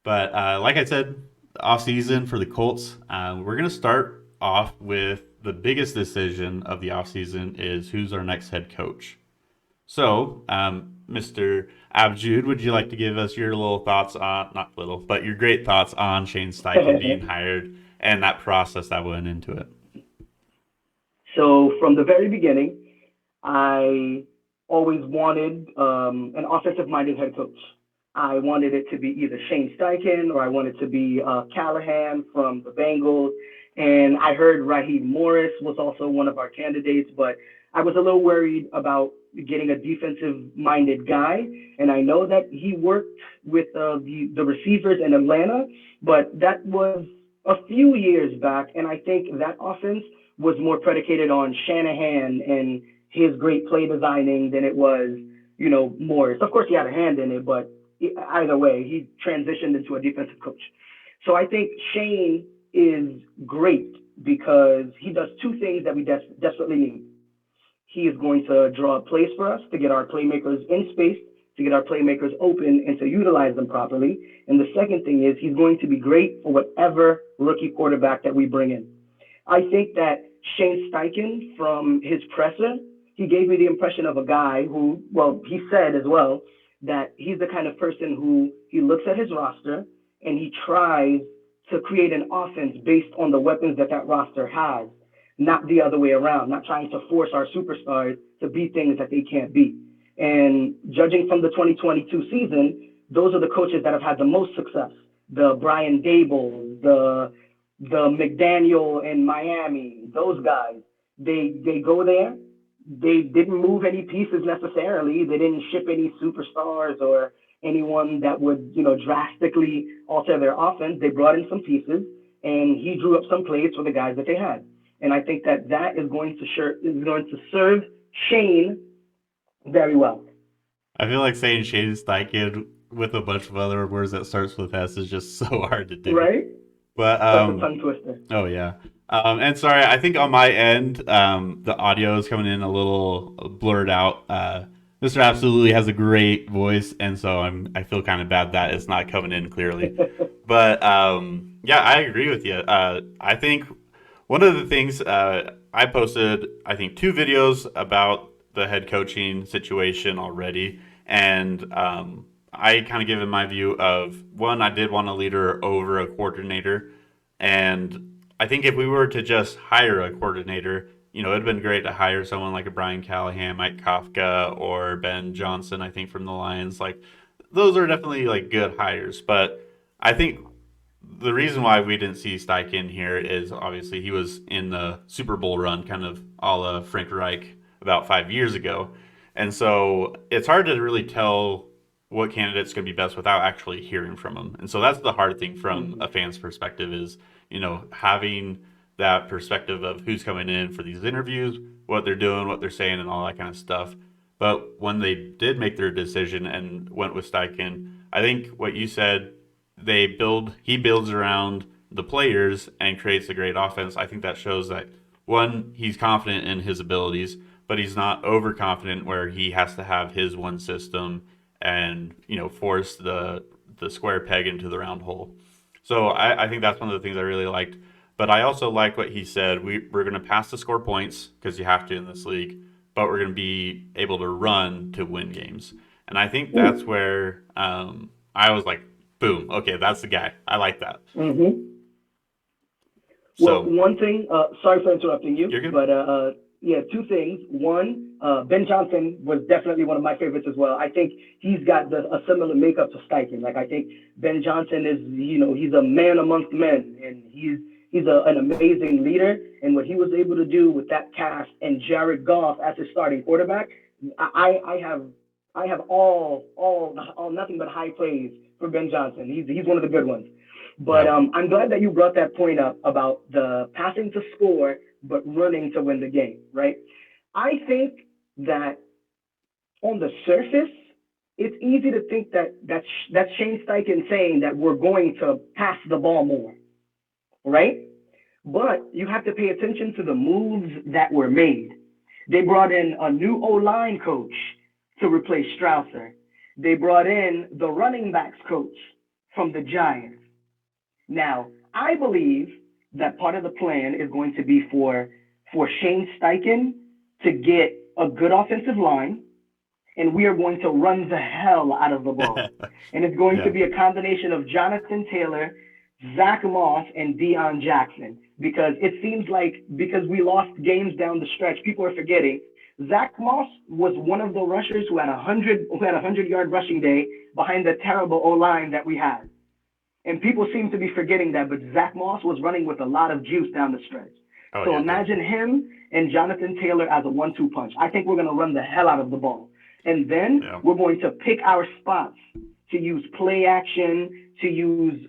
But like I said, off season for the Colts, we're going to start off with the biggest decision of the off season is who's our next head coach. So, Mr. Abjud, would you like to give us your little thoughts on, not little, but your great thoughts on Shane Steichen being hired and that process that went into it? So from the very beginning, I always wanted an offensive-minded head coach. I wanted it to be either Shane Steichen or I wanted to be Callahan from the Bengals. And I heard Raheem Morris was also one of our candidates, but I was a little worried about getting a defensive-minded guy. And I know that he worked with the receivers in Atlanta, but that was a few years back. And I think that offense was more predicated on Shanahan and his great play designing than it was, Morris. Of course, he had a hand in it, but either way, he transitioned into a defensive coach. So I think Shane is great because he does two things that we desperately need. He is going to draw plays for us to get our playmakers in space, to get our playmakers open, and to utilize them properly. And the second thing is he's going to be great for whatever rookie quarterback that we bring in. I think that Shane Steichen, from his presser, he gave me the impression of a guy who, well, he said as well that he's the kind of person who he looks at his roster and he tries to create an offense based on the weapons that roster has, not the other way around, not trying to force our superstars to be things that they can't be. And judging from the 2022 season, those are the coaches that have had the most success. The Brian Dable, the McDaniel in Miami, those guys, they go there. They didn't move any pieces necessarily. They didn't ship any superstars or anyone that would, drastically alter their offense. They brought in some pieces, and he drew up some plays for the guys that they had. And I think that is going to serve Shane very well. I feel like saying Shane Steichen with a bunch of other words that starts with S is just so hard to do. Right? But That's a tongue twister. oh yeah. And sorry, I think on my end, the audio is coming in a little blurred out. Mr. Absolutely has a great voice, and so I feel kind of bad that it's not coming in clearly. But yeah, I agree with you. I think one of the things I posted, I think, two videos about the head coaching situation already, and I kind of given my view of one, I did want a leader over a coordinator, and I think if we were to just hire a coordinator, it'd been great to hire someone like a Brian Callahan, Mike Kafka, or Ben Johnson. I think from the Lions, like those are definitely like good hires. But I think the reason why we didn't see Steichen here is obviously he was in the Super Bowl run, kind of a la Frank Reich about 5 years ago, and so it's hard to really tell what candidate's going to be best without actually hearing from them. And so that's the hard thing from a fan's perspective is, having that perspective of who's coming in for these interviews, what they're doing, what they're saying, and all that kind of stuff. But when they did make their decision and went with Steichen, I think what you said, he builds around the players and creates a great offense. I think that shows that one, he's confident in his abilities, but he's not overconfident where he has to have his one system and force the square peg into the round hole. So I think that's one of the things I really liked. But I also like what he said. We're going to pass to score points because you have to in this league, but we're going to be able to run to win games. And I think that's where I was like, boom, okay, that's the guy. I like that. Mm-hmm. Well, So one thing, sorry for interrupting you, you're good. but yeah, two things. One, Ben Johnson was definitely one of my favorites as well. I think he's got a similar makeup to Steichen. Like I think Ben Johnson is, he's a man amongst men, and he's an amazing leader. And what he was able to do with that cast and Jared Goff as his starting quarterback, I have all nothing but high praise for Ben Johnson. He's one of the good ones. But Yeah. I'm glad that you brought that point up about the passing to score, but running to win the game, right? I think that on the surface, it's easy to think that's Shane Steichen saying that we're going to pass the ball more, right? But you have to pay attention to the moves that were made. They brought in a new O-line coach to replace Strausser. They brought in the running backs coach from the Giants. Now, I believe that part of the plan is going to be for Shane Steichen to get a good offensive line, and we are going to run the hell out of the ball. And it's going to Yeah. be a combination of Jonathan Taylor, Zach Moss, and Deion Jackson. Because it seems like because we lost games down the stretch, people are forgetting. Zach Moss was one of the rushers who had a 100-yard rushing day behind the terrible O line that we had. And people seem to be forgetting that, but Zach Moss was running with a lot of juice down the stretch. Oh So yeah, imagine definitely. him and Jonathan Taylor as a 1-2 punch. I think we're going to run the hell out of the ball. And then Yeah. we're going to pick our spots to use play action, to use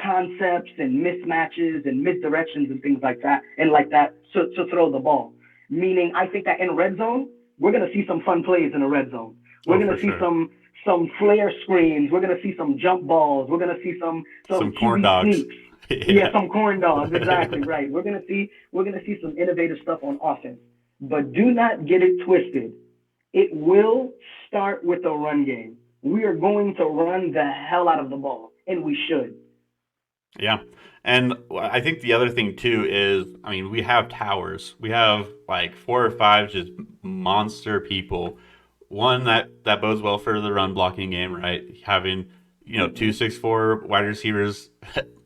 concepts and mismatches and misdirections and things like that, and like that to throw the ball. Meaning, I think that in red zone, we're going to see some fun plays in the red zone. We're Oh, going for to see sure. some flare screens. We're going to see some jump balls. We're going to see some Some corn QB dogs. sneaks. Yeah, Yeah. some corn dogs. Exactly right. We're gonna see some innovative stuff on offense. But do not get it twisted. It will start with the run game. We are going to run the hell out of the ball, and we should. Yeah. And I think the other thing too is, I mean, we have towers. We have like four or five just monster people. One that bodes well for the run blocking game, right? Having, two Mm-hmm. 6'4" wide receivers,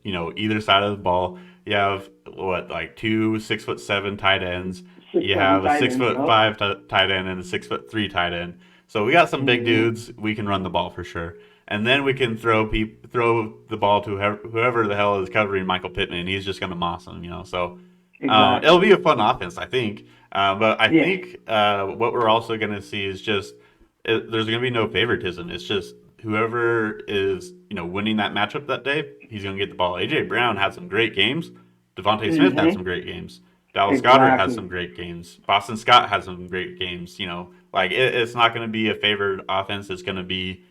either side of the ball. You have what, like two 6'7" tight ends. Six, You seven have a tight six ends. foot Yep. five tight end and a 6'3" tight end. So we got some big Mm-hmm. dudes. We can run the ball for sure, and then we can throw the ball to whoever the hell is covering Michael Pittman. He's just going to moss him. So it'll Exactly. be a fun offense, I think. But I Yeah. think what we're also going to see is just there's going to be no favoritism. It's just whoever is winning that matchup that day, he's going to get the ball. AJ Brown had some great games. Devontae Smith had some Mm-hmm. great games. Dallas Goddard has Exactly. some great games. Boston Scott has some great games. Like it's not going to be a favored offense. It's going to be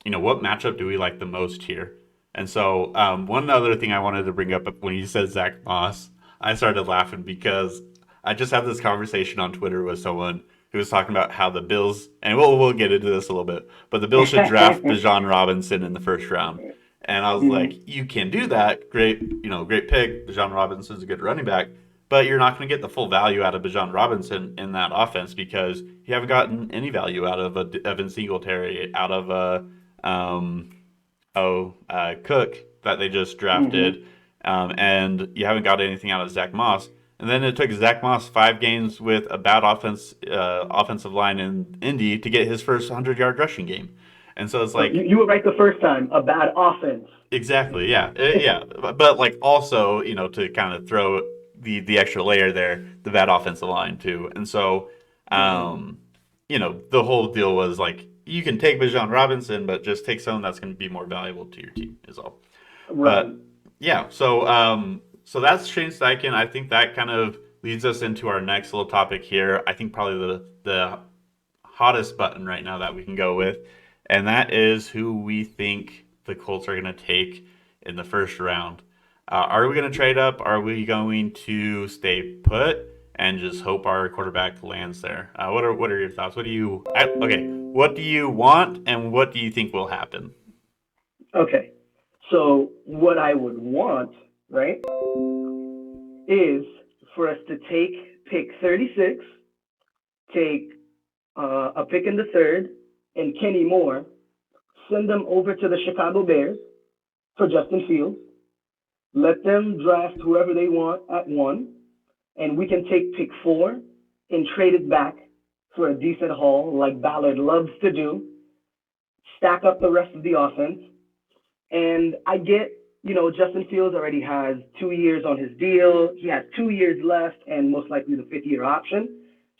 what matchup do we like the most here? And so, one other thing I wanted to bring up when you said Zach Moss, I started laughing because I just had this conversation on Twitter with someone who was talking about how the Bills, and we'll get into this a little bit, but the Bills should draft Bijan Robinson in the first round. And I was like, Mm-hmm. you can do that. Great, great pick. Bijan Robinson's a good running back, but you're not going to get the full value out of Bijan Robinson in that offense because you haven't gotten any value out of a Evan Singletary, out of a um, Cook that they just Mm-hmm. drafted, and you haven't got anything out of Zach Moss. And then it took Zach Moss 5 games with a bad offensive line in Indy to get his first 100-yard rushing game. And so it's You, like, you were right the first time. A bad offense. exactly, yeah. Yeah. But like also, to kind of throw the extra layer there, the bad offensive line too. And so, Mm-hmm. um, the whole deal was like you can take Bijan Robinson, but just take someone that's going to be more valuable to your team is all. Right. But yeah, so that's Shane Steichen. I think that kind of leads us into our next little topic here. I think probably the hottest button right now that we can go with, and that is who we think the Colts are going to take in the first round. Are we going to trade up? Are we going to stay put and just hope our quarterback lands there? What are your thoughts? Okay? What do you want, and what do you think will happen? Okay. So what I would want, right, is for us to take pick 36, take a pick in the third, and Kenny Moore, send them over to the Chicago Bears for Justin Fields. Let them draft whoever they want at one, and we can take pick four and trade it back for a decent haul, like Ballard loves to do. Stack up the rest of the offense, and I get, Justin Fields already has 2 years on his deal. He has 2 years left and most likely the fifth year option.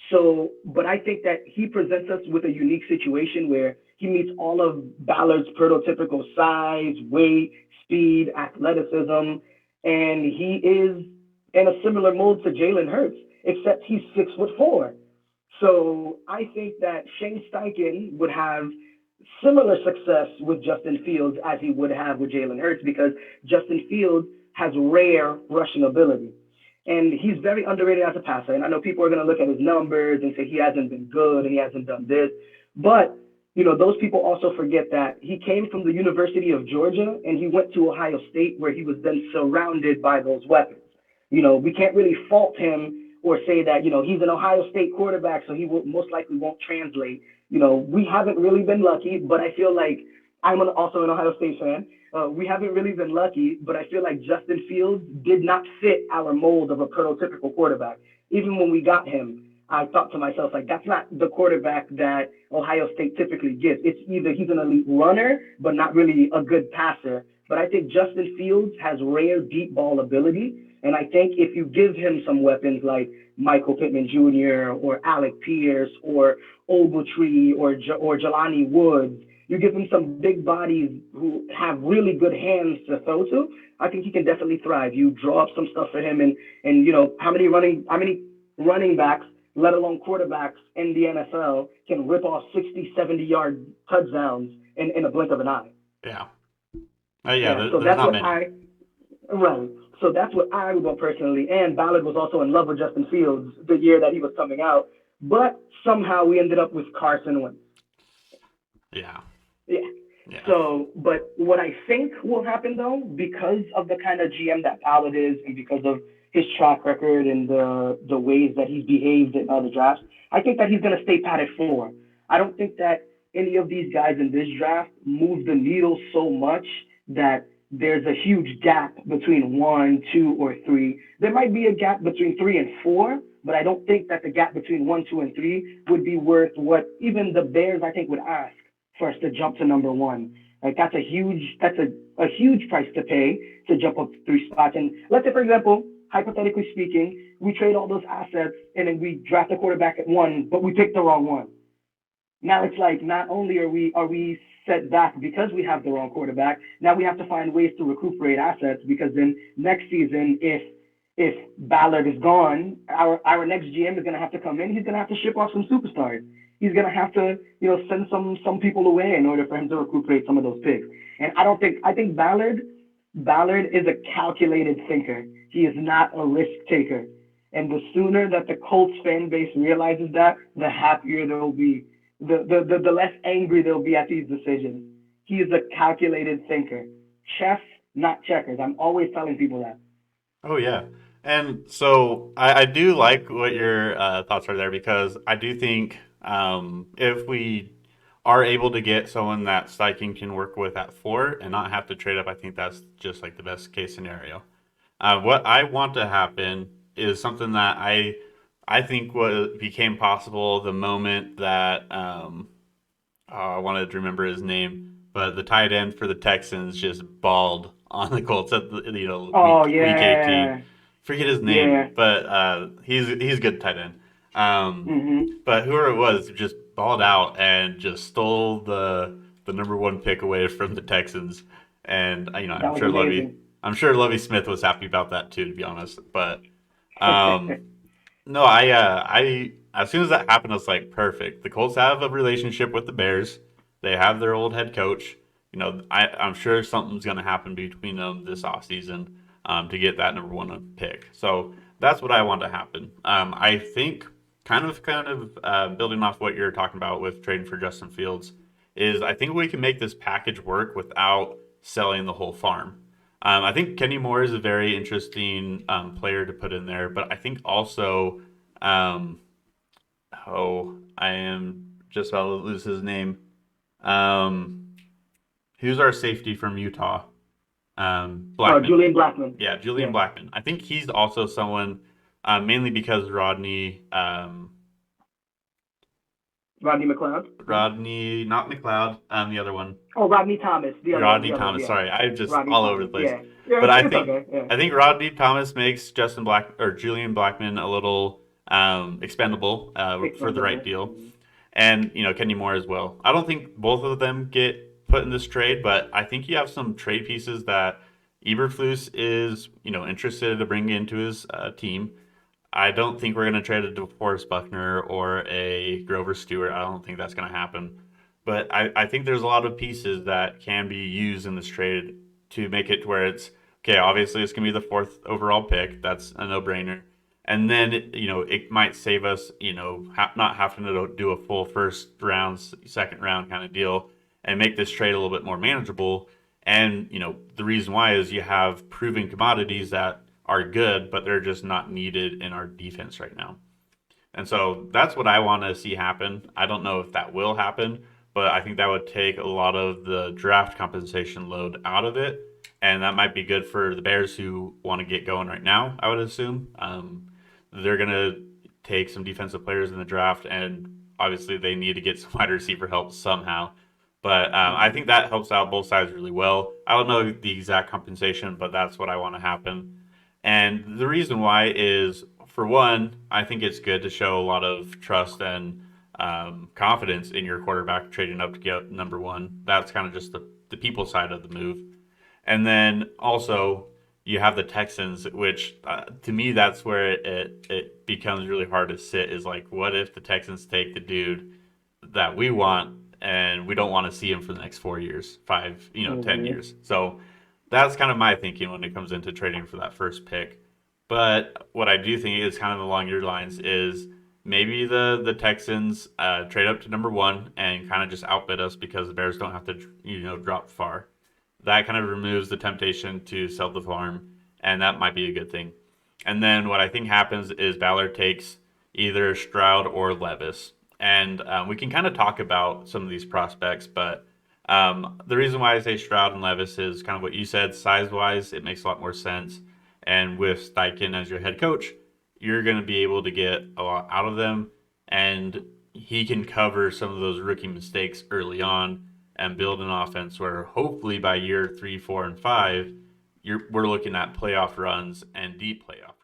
So, but I think that he presents us with a unique situation where he meets all of Ballard's prototypical size, weight, speed, athleticism, and he is in a similar mold to Jalen Hurts, except he's 6'4". So I think that Shane Steichen would have similar success with Justin Fields as he would have with Jalen Hurts because Justin Fields has rare rushing ability. And he's very underrated as a passer. And I know people are going to look at his numbers and say he hasn't been good and he hasn't done this. But those people also forget that he came from the University of Georgia and he went to Ohio State where he was then surrounded by those weapons. We can't really fault him or say that, he's an Ohio State quarterback, so he will most likely won't translate. We haven't really been lucky, but I feel like also an Ohio State fan. We haven't really been lucky, but I feel like Justin Fields did not fit our mold of a prototypical quarterback. Even when we got him, I thought to myself, like, that's not the quarterback that Ohio State typically gives. It's either he's an elite runner, but not really a good passer. But I think Justin Fields has rare deep ball ability. And I think if you give him some weapons like Michael Pittman Jr. or Alec Pierce or Ogletree or Jelani Woods, you give him some big bodies who have really good hands to throw to, I think he can definitely thrive. You draw up some stuff for him, and how many running backs, let alone quarterbacks in the NFL, can rip off 60, 70-yard touchdowns in a blink of an eye. Yeah. Yeah, so There's that's not what many. right. So that's what I would want personally. And Ballard was also in love with Justin Fields the year that he was coming out, but somehow we ended up with Carson Wentz. Yeah. Yeah. Yeah. So, but what I think will happen though, because of the kind of GM that Ballard is, and because of his track record and the ways that he's behaved in other drafts, I think that he's going to stay pat at 4. I don't think that any of these guys in this draft move the needle so much that there's a huge gap between 1, 2, or 3. There might be a gap between 3 and 4, but I don't think that the gap between 1, 2, and 3 would be worth what even the Bears I think would ask for us to jump to number 1. Like that's a huge price to pay to jump up 3 spots. And let's say, for example, hypothetically speaking, we trade all those assets and then we draft a quarterback at 1, but we picked the wrong one. Now it's like not only are we set back because we have the wrong quarterback, now we have to find ways to recuperate assets because then next season, if Ballard is gone, our next GM is going to have to come in. He's going to have to ship off some superstars. He's going to have to send some people away in order for him to recuperate some of those picks. And I think Ballard is a calculated thinker. He is not a risk taker. And the sooner that the Colts fan base realizes that, the happier they'll be, the less angry they'll be at these decisions. He is a calculated thinker. Chess, not checkers. I'm always telling people that. Oh yeah. And so I do like what your thoughts are there because I do think if we are able to get someone that Steichen can work with at 4 and not have to trade up, I think that's just like the best case scenario. What I want to happen is something that I think what became possible the moment that I wanted to remember his name, but the tight end for the Texans just balled on the Colts at Oh week 18. yeah, Forget his yeah. name, but he's a good tight end. Mhm. But whoever it was just balled out and just stole the number 1 pick away from the Texans. And That was amazing. I'm sure Lovey Smith was happy about that too, to be honest. But um, no, I as soon as that happened, I was like, perfect. The Colts have a relationship with the Bears. They have their old head coach. I'm sure something's going to happen between them this offseason to get that number 1 pick. So that's what I want to happen. I think kind of building off what you're talking about with trading for Justin Fields is I think we can make this package work without selling the whole farm. I think Kenny Moore is a very interesting player to put in there, but I think also, um, I am just about to lose his name. Um, who's our safety from Utah? Blackman. Julian Blackman. Yeah, Julian Yeah, Blackman. I think he's also someone, mainly because Rodney McLeod. Mhm. Not McLeod, the other one, Oh, Rodney Thomas. The other one. Rodney The other one. Thomas. Yeah, Sorry, I'm just Rodney all over the Thomas. place. Yeah. Yeah. But It's okay. Yeah. I think Rodney Thomas makes Julian Blackman a little expendable for the right Expendable. deal, Mhm. and Kenny Moore as well. I don't think both of them get put in this trade, but I think you have some trade pieces that Eberflus is interested to bring into his team. I don't think we're going to trade a DeForest Buckner or a Grover Stewart. I don't think that's going to happen. But I think there's a lot of pieces that can be used in this trade to make it to where it's okay. Obviously, it's going to be the 4th overall pick. That's a no brainer. And then it might save us not having to do a full first round, second round kind of deal, and make this trade a little bit more manageable. And the reason why is you have proven commodities that are good, but they're just not needed in our defense right now. And so that's what I want to see happen. I don't know if that will happen, but I think that would take a lot of the draft compensation load out of it. And that might be good for the Bears who want to get going right now, I would assume. They're going to take some defensive players in the draft, and obviously they need to get some wide receiver help somehow. But I Mhm. think that helps out both sides really well. I don't know the exact compensation, but that's what I want to happen. And the reason why is, for one, I think it's good to show a lot of trust and confidence in your quarterback trading up to get number one. That's kind of just the people side of the move. And then also, you have the Texans, which to me, that's where it becomes really hard to sit is like, what if the Texans take the dude that we want and we don't want to see him for the next 4 years, five, 10 Mhm. years? So that's kind of my thinking when it comes into trading for that first pick. But what I do think is kind of along your lines is maybe the Texans trade up to number one and kind of just outbid us because the Bears don't have to drop far. That kind of removes the temptation to sell the farm, and that might be a good thing. And then what I think happens is Ballard takes either Stroud or Levis, and we can kind of talk about some of these prospects. But the reason why I say Stroud and Levis is kind of what you said, size wise, it makes a lot more sense. And with Steichen as your head coach, you're going to be able to get a lot out of them, and he can cover some of those rookie mistakes early on and build an offense where hopefully by year 3, 4, and 5, we're looking at playoff runs and deep playoff